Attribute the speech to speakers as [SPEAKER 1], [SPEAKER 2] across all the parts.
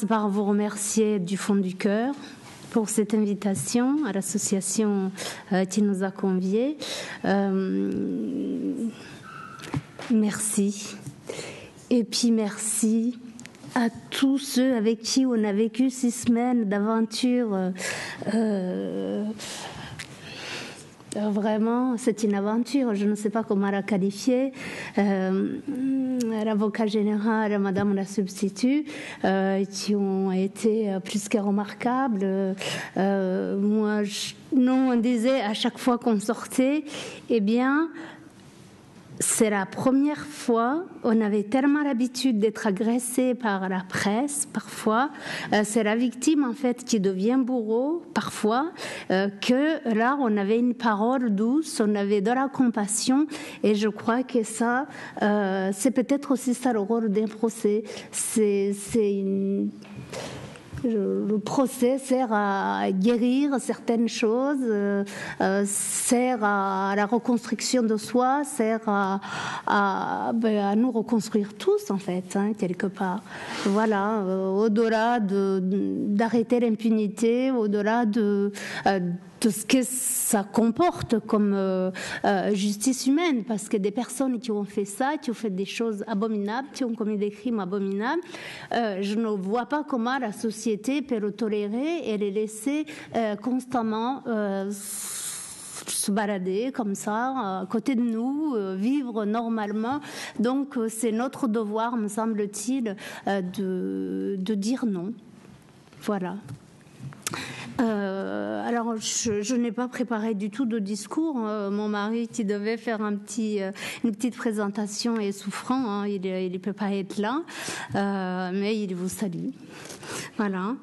[SPEAKER 1] Par vous remercier du fond du cœur pour cette invitation à l'association qui nous a conviés. Merci. Et puis merci à tous ceux avec qui on a vécu 6 semaines d'aventure. Vraiment, c'est une aventure, je ne sais pas comment la qualifier. L'avocat général, madame la substitut, qui ont été plus que remarquables. Moi, nous, on disait à chaque fois qu'on sortait, eh bien, c'est la première fois, on avait tellement l'habitude d'être agressé par la presse, parfois, c'est la victime en fait qui devient bourreau, parfois, que là on avait une parole douce, on avait de la compassion, et je crois que ça, c'est peut-être aussi ça le rôle d'un procès, le procès sert à guérir certaines choses, sert à la reconstruction de soi, sert à nous reconstruire tous, en fait, hein, quelque part. Voilà, au-delà d'arrêter l'impunité, au-delà de ce que ça comporte comme justice humaine, parce que des personnes qui ont fait ça, qui ont fait des choses abominables, qui ont commis des crimes abominables, je ne vois pas comment la société peut le tolérer et les laisser constamment se balader comme ça, à côté de nous, vivre normalement. Donc c'est notre devoir, me semble-t-il, de dire non. Voilà. Alors, je n'ai pas préparé du tout de discours. Mon mari, qui devait faire une petite présentation, est souffrant. Hein, il ne peut pas être là, mais il vous salue. Voilà.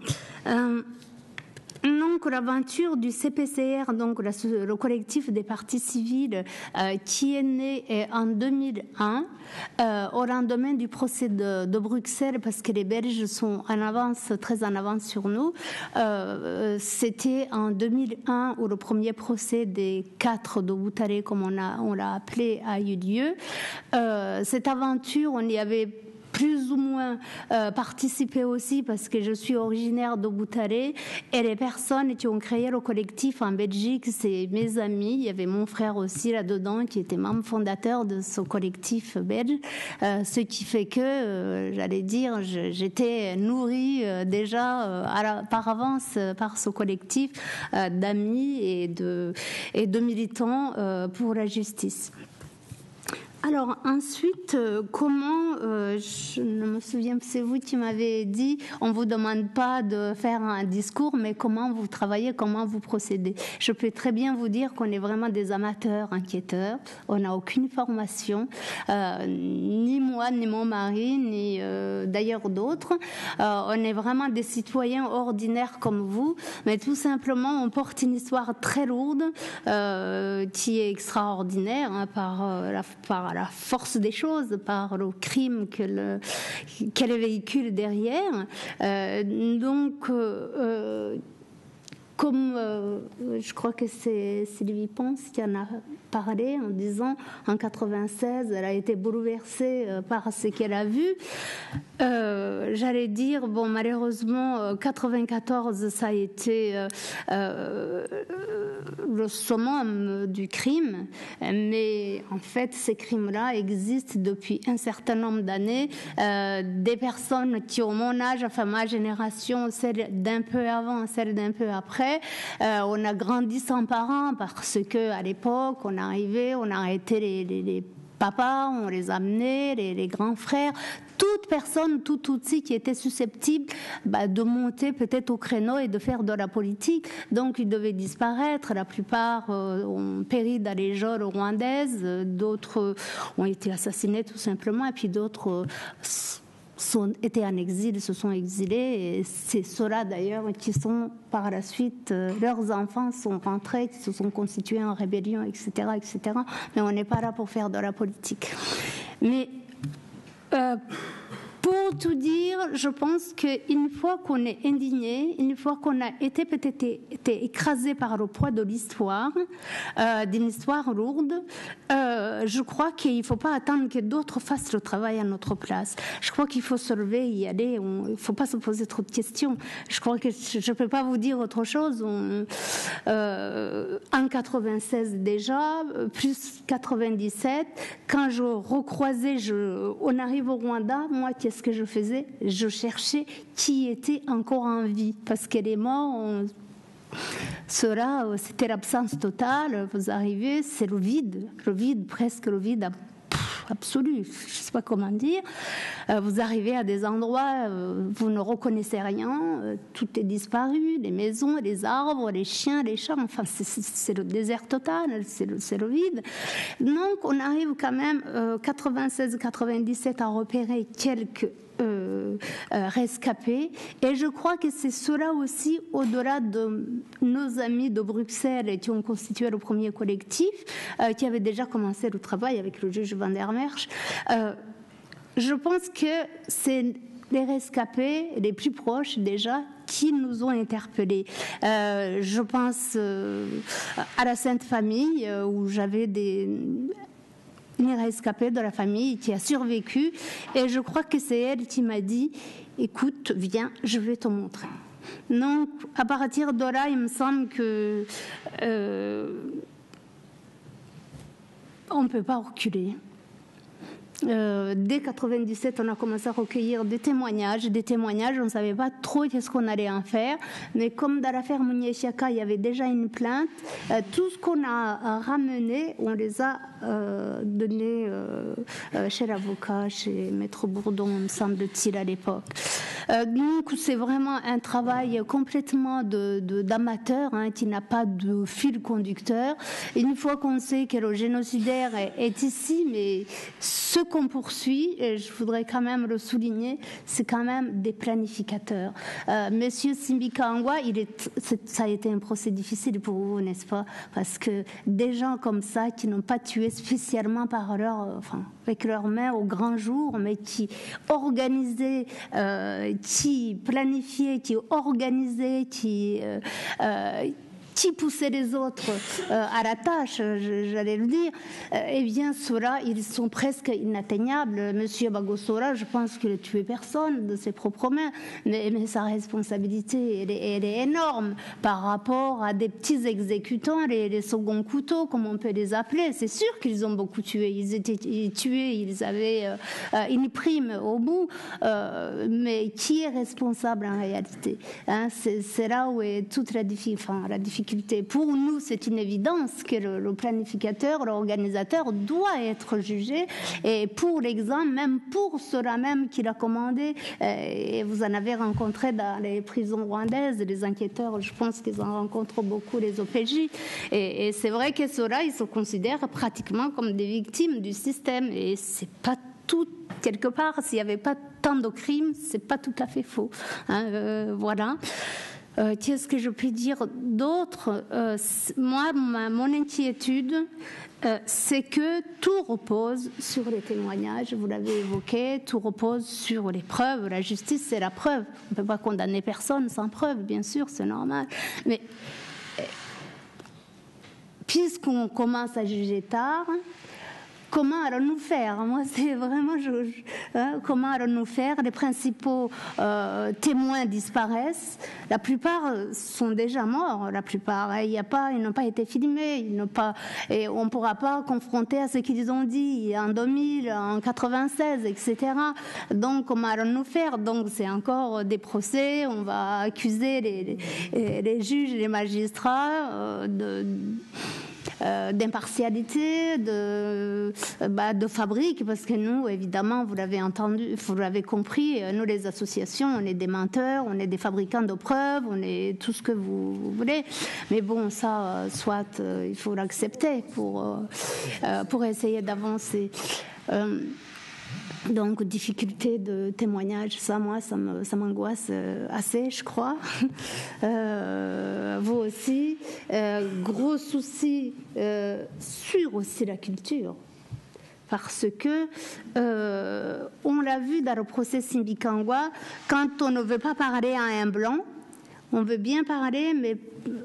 [SPEAKER 1] Donc, l'aventure du CPCR, donc le collectif des parties civiles, qui est né en 2001, au lendemain du procès de Bruxelles, parce que les Belges sont en avance, très en avance sur nous. C'était en 2001 où le premier procès des 4 de Boutaré, comme on l'a appelé, a eu lieu. Cette aventure, on y avait plus ou moins participé aussi parce que je suis originaire de Boutaré, et les personnes qui ont créé le collectif en Belgique, c'est mes amis. Il y avait mon frère aussi là-dedans qui était membre fondateur de ce collectif belge, ce qui fait que, j'allais dire, j'étais nourrie déjà par avance par ce collectif d'amis et de militants pour la justice. Alors ensuite, comment, je ne me souviens, c'est vous qui m'avez dit, on ne vous demande pas de faire un discours, mais comment vous travaillez, comment vous procédez. Je peux très bien vous dire qu'on est vraiment des amateurs enquêteurs, on n'a aucune formation, ni moi, ni mon mari, ni d'ailleurs d'autres. On est vraiment des citoyens ordinaires comme vous, mais tout simplement on porte une histoire très lourde qui est extraordinaire, hein, par la force des choses, par le crime qu'elle véhicule derrière. Comme je crois que c'est Sylvie Pons qui en a parlé en disant en 96, elle a été bouleversée par ce qu'elle a vu. J'allais dire, bon, malheureusement, 94, ça a été le summum du crime, mais en fait, ces crimes-là existent depuis un certain nombre d'années. Des personnes qui ont mon âge, enfin ma génération, celle d'un peu avant, celle d'un peu après, on a grandi sans parents parce que à l'époque, on arrivait, on arrêtait les papas, on les amenait, les grands frères, toute personne, tout outil qui était susceptible de monter peut-être au créneau et de faire de la politique. Donc ils devaient disparaître. La plupart ont péri dans les geôles rwandaises, d'autres ont été assassinés tout simplement, et puis d'autres étaient en exil, se sont exilés, et c'est ceux-là d'ailleurs qui sont par la suite, leurs enfants sont rentrés, qui se sont constitués en rébellion, etc., etc. Mais on n'est pas là pour faire de la politique. Mais pour pour tout dire, je pense qu'une fois qu'on est indigné, une fois qu'on a été peut-être été écrasé par le poids de l'histoire, d'une histoire lourde, je crois qu'il ne faut pas attendre que d'autres fassent le travail à notre place. Je crois qu'il faut se lever, y aller. Il ne faut pas se poser trop de questions. Je crois que je ne peux pas vous dire autre chose. En 96 déjà, plus 97, quand je recroisais, on arrive au Rwanda, moi, qu'est-ce que je faisais? Je cherchais qui était encore en vie, parce qu'elle est morte. Cela, c'était l'absence totale. Vous arrivez, c'est le vide, presque le vide absolu, je ne sais pas comment dire. Vous arrivez à des endroits, vous ne reconnaissez rien, tout est disparu, les maisons, les arbres, les chiens, les chats, enfin c'est le désert total, c'est le vide. Donc on arrive quand même 96-97 à repérer quelques rescapés, et je crois que c'est cela aussi, au-delà de nos amis de Bruxelles qui ont constitué le premier collectif, qui avait déjà commencé le travail avec le juge Van der Merch. Je pense que c'est les rescapés les plus proches déjà qui nous ont interpellés. Je pense à la Sainte Famille, où j'avais une rescapée de la famille qui a survécu, et je crois que c'est elle qui m'a dit « Écoute, viens, je vais te montrer ». Donc, à partir de là, il me semble que on ne peut pas reculer. Dès 97, on a commencé à recueillir des témoignages, on ne savait pas trop qu'est-ce qu'on allait en faire, mais comme dans l'affaire Munyeshiaka, il y avait déjà une plainte, tout ce qu'on a ramené, on les a donnés chez l'avocat, chez Maître Bourdon, me semble-t-il, à l'époque. Donc c'est vraiment un travail complètement d'amateur, qui n'a pas de fil conducteur. Une fois qu'on sait que le génocidaire est ici, mais ce qu'on poursuit, et je voudrais quand même le souligner, c'est quand même des planificateurs. Monsieur Simbika Angwa, ça a été un procès difficile pour vous, n'est-ce pas? Parce que des gens comme ça, qui n'ont pas tué spécialement avec leurs mains au grand jour, mais qui organisaient, qui planifiaient, qui organisaient, qui poussait les autres à la tâche, j'allais le dire, eh bien, ceux-là, ils sont presque inatteignables. Monsieur Bagosora, je pense qu'il ne tuait personne de ses propres mains, mais sa responsabilité, elle est énorme par rapport à des petits exécutants, les seconds couteaux, comme on peut les appeler. C'est sûr qu'ils ont beaucoup tué. Ils étaient tués, ils avaient une prime au bout, mais qui est responsable en réalité, c'est là où est toute la difficulté. Pour nous, c'est une évidence que le planificateur, l'organisateur doit être jugé. Et pour l'exemple, même pour cela même qu'il a commandé, et vous en avez rencontré dans les prisons rwandaises, les enquêteurs, je pense qu'ils en rencontrent beaucoup, les OPJ. Et c'est vrai que ceux-là, ils se considèrent pratiquement comme des victimes du système. Et c'est pas tout. Quelque part, s'il n'y avait pas tant de crimes, c'est pas tout à fait faux. Voilà. Qu'est-ce que je peux dire d'autre? Moi, mon inquiétude, c'est que tout repose sur les témoignages, vous l'avez évoqué, tout repose sur les preuves. La justice, c'est la preuve. On ne peut pas condamner personne sans preuve, bien sûr, c'est normal. Mais puisqu'on commence à juger tard, comment allons-nous faire? Moi, c'est vraiment comment allons-nous faire? Les principaux témoins disparaissent. La plupart sont déjà morts. La plupart, ils n'ont pas été filmés. Et on ne pourra pas confronter à ce qu'ils ont dit en 2000, en 96, etc. Donc, comment allons-nous faire? Donc, c'est encore des procès. On va accuser les juges et les magistrats d'impartialité, de fabrique, parce que nous, évidemment, vous l'avez entendu, vous l'avez compris, nous, les associations, on est des menteurs, on est des fabricants de preuves, on est tout ce que vous voulez. Mais bon, ça, soit, il faut l'accepter pour essayer d'avancer. Donc, difficulté de témoignage, ça, moi, ça m'angoisse assez, je crois. Vous aussi. Gros souci sur aussi la culture. Parce que on l'a vu dans le procès Simbikangwa, quand on ne veut pas parler à un blanc, on veut bien parler, mais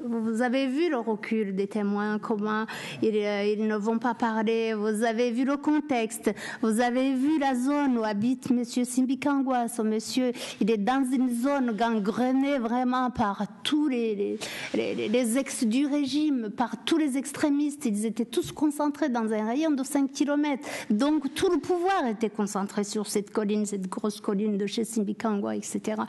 [SPEAKER 1] vous avez vu le recul des témoins, comment ils ne vont pas parler. Vous avez vu le contexte. Vous avez vu la zone où habite Monsieur Simbikangwa. Ce monsieur, il est dans une zone gangrenée vraiment par tous les ex du régime, par tous les extrémistes. Ils étaient tous concentrés dans un rayon de 5 km. Donc tout le pouvoir était concentré sur cette colline, cette grosse colline de chez Simbikangwa, etc.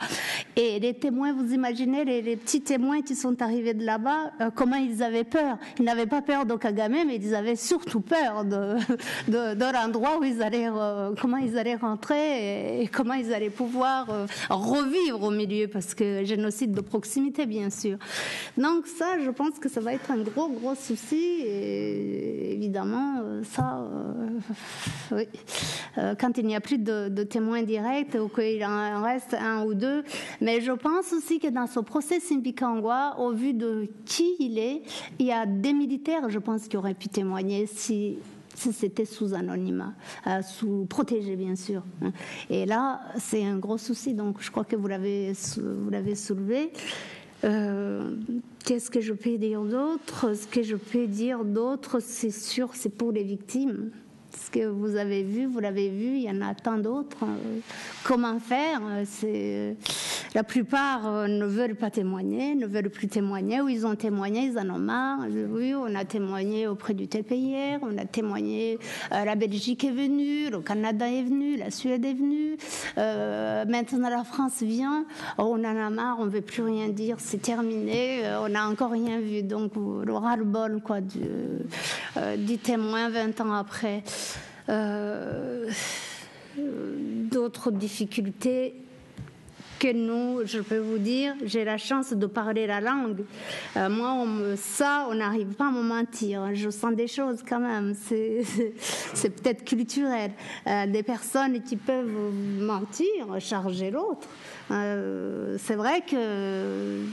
[SPEAKER 1] Et les témoins, vous imaginez, les petits témoins qui sont arrivés de là-bas, comment ils avaient peur. Ils n'avaient pas peur de Kagame, mais ils avaient surtout peur de l'endroit où ils allaient, comment ils allaient rentrer et comment ils allaient pouvoir revivre au milieu, parce que génocide de proximité, bien sûr. Donc ça, je pense que ça va être un gros souci, et évidemment, ça, oui. Quand il n'y a plus de témoins directs, ou qu'il en reste un ou deux, mais je pense aussi que dans ce procès Simbikangwa, au vu de qui il est, il y a des militaires, je pense, qui auraient pu témoigner si c'était sous anonymat, sous protégé, bien sûr. Et là, c'est un gros souci, donc je crois que vous l'avez soulevé. Qu'est-ce que je peux dire d'autre? Ce que je peux dire d'autre, c'est sûr, c'est pour les victimes. Ce que vous avez vu, vous l'avez vu, il y en a tant d'autres. Comment faire? La plupart ne veulent pas témoigner, ne veulent plus témoigner, ou ils ont témoigné, ils en ont marre. Oui, on a témoigné auprès du TPIR, on a témoigné, la Belgique est venue, le Canada est venu, la Suède est venue, maintenant la France vient, on en a marre, on ne veut plus rien dire, c'est terminé, on n'a encore rien vu. Donc le ras-le-bol du témoin 20 ans après. D'autres difficultés que nous, je peux vous dire, j'ai la chance de parler la langue. Moi, on n'arrive pas à me mentir. Je sens des choses quand même. C'est peut-être culturel. Des personnes qui peuvent mentir, charger l'autre. C'est vrai que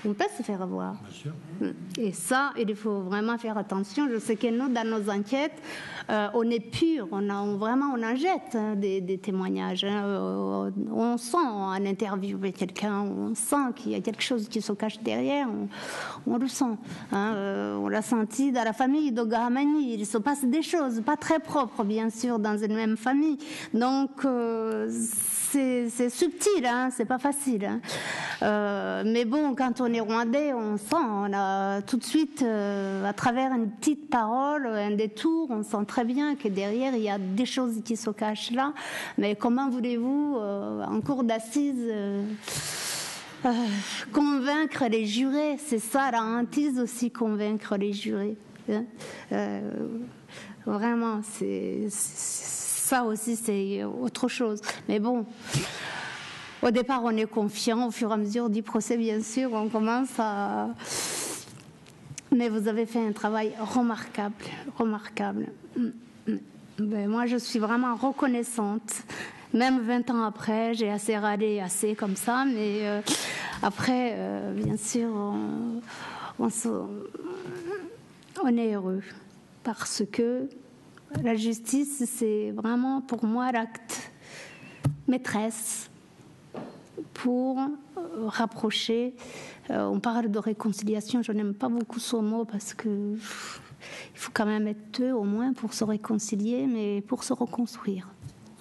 [SPEAKER 1] on peut se faire avoir. Bien sûr. Et ça, il faut vraiment faire attention. Je sais que nous, dans nos enquêtes, on est pur, on en jette des témoignages. On sent en interviewant quelqu'un, on sent qu'il y a quelque chose qui se cache derrière, on le sent. On l'a senti dans la famille de Gahamani. Il se passe des choses pas très propres, bien sûr, dans une même famille. Donc, c'est subtil, c'est pas facile. Mais bon, quand on est rwandais, on sent, on a tout de suite, à travers une petite parole, un détour, on sent très bien que derrière, il y a des choses qui se cachent là. Mais comment voulez-vous, en cour d'assises, convaincre les jurés? C'est ça la hantise aussi, convaincre les jurés. Vraiment, ça aussi, c'est autre chose. Mais bon, au départ, on est confiant. Au fur et à mesure du procès, bien sûr, on commence à... Mais vous avez fait un travail remarquable. Ben, moi, je suis vraiment reconnaissante. Même 20 ans après, j'ai assez râlé, comme ça. Mais après, bien sûr, on est heureux. Parce que la justice, c'est vraiment pour moi l'acte maîtresse pour rapprocher. On parle de réconciliation, je n'aime pas beaucoup ce mot parce que il faut quand même être deux au moins pour se réconcilier, mais pour se reconstruire,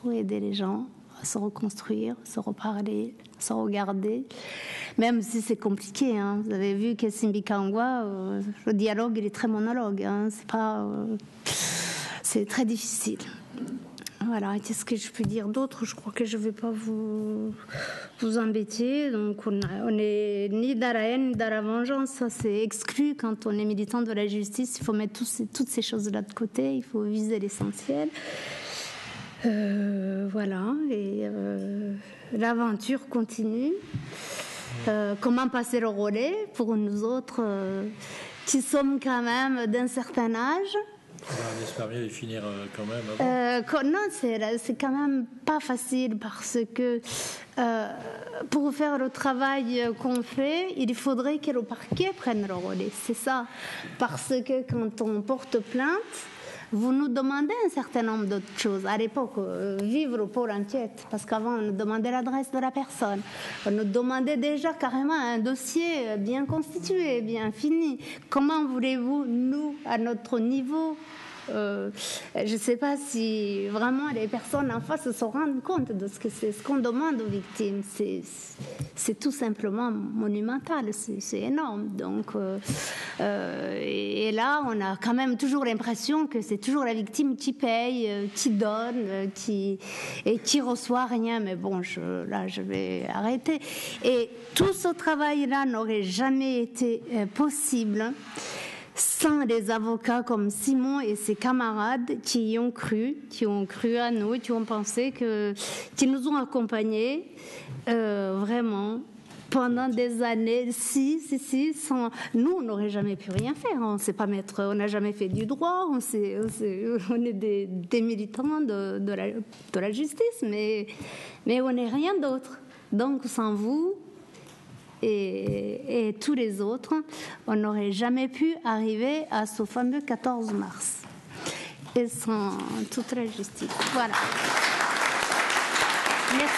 [SPEAKER 1] pour aider les gens à se reconstruire, se reparler, se regarder, même si c'est compliqué. Vous avez vu que Simbikangwa, le dialogue, il est très monologue. C'est très difficile. Voilà, qu'est-ce que je peux dire d'autre? Je crois que je ne vais pas vous embêter. Donc, on n'est ni dans la haine, ni dans la vengeance. Ça, c'est exclu. Quand on est militant de la justice, il faut mettre toutes ces choses-là de côté. Il faut viser l'essentiel. Voilà. Et l'aventure continue. Comment passer le relais pour nous autres qui sommes quand même d'un certain âge?
[SPEAKER 2] On espère bien les finir quand même.
[SPEAKER 1] Non, c'est quand même pas facile parce que pour faire le travail qu'on fait, il faudrait que le parquet prenne le relais. C'est ça. Parce que quand on porte plainte, vous nous demandez un certain nombre d'autres choses. À l'époque, vivre pour enquête, parce qu'avant, on nous demandait l'adresse de la personne. On nous demandait déjà carrément un dossier bien constitué, bien fini. Comment voulez-vous, nous, à notre niveau, je ne sais pas si vraiment les personnes en face se rendent compte de ce que c'est, ce qu'on demande aux victimes. C'est tout simplement monumental, c'est énorme. Donc, et là, on a quand même toujours l'impression que c'est toujours la victime qui paye, qui donne, et qui reçoit rien. Mais bon, là, je vais arrêter. Et tout ce travail-là n'aurait jamais été possible sans les avocats comme Simon et ses camarades qui y ont cru à nous, qui ont pensé qui nous ont accompagnés vraiment pendant des années. Sans nous, on n'aurait jamais pu rien faire. On n'a jamais fait du droit. On est des militants de la justice, mais on n'est rien d'autre. Donc, sans vous et tous les autres, on n'aurait jamais pu arriver à ce fameux 14 mars. Et sans toute la justice. Voilà. Merci.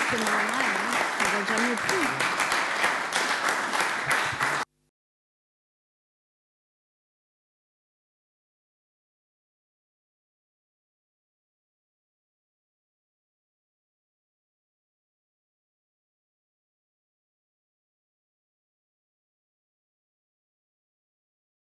[SPEAKER 1] C'est normal, on n'aurait jamais pu.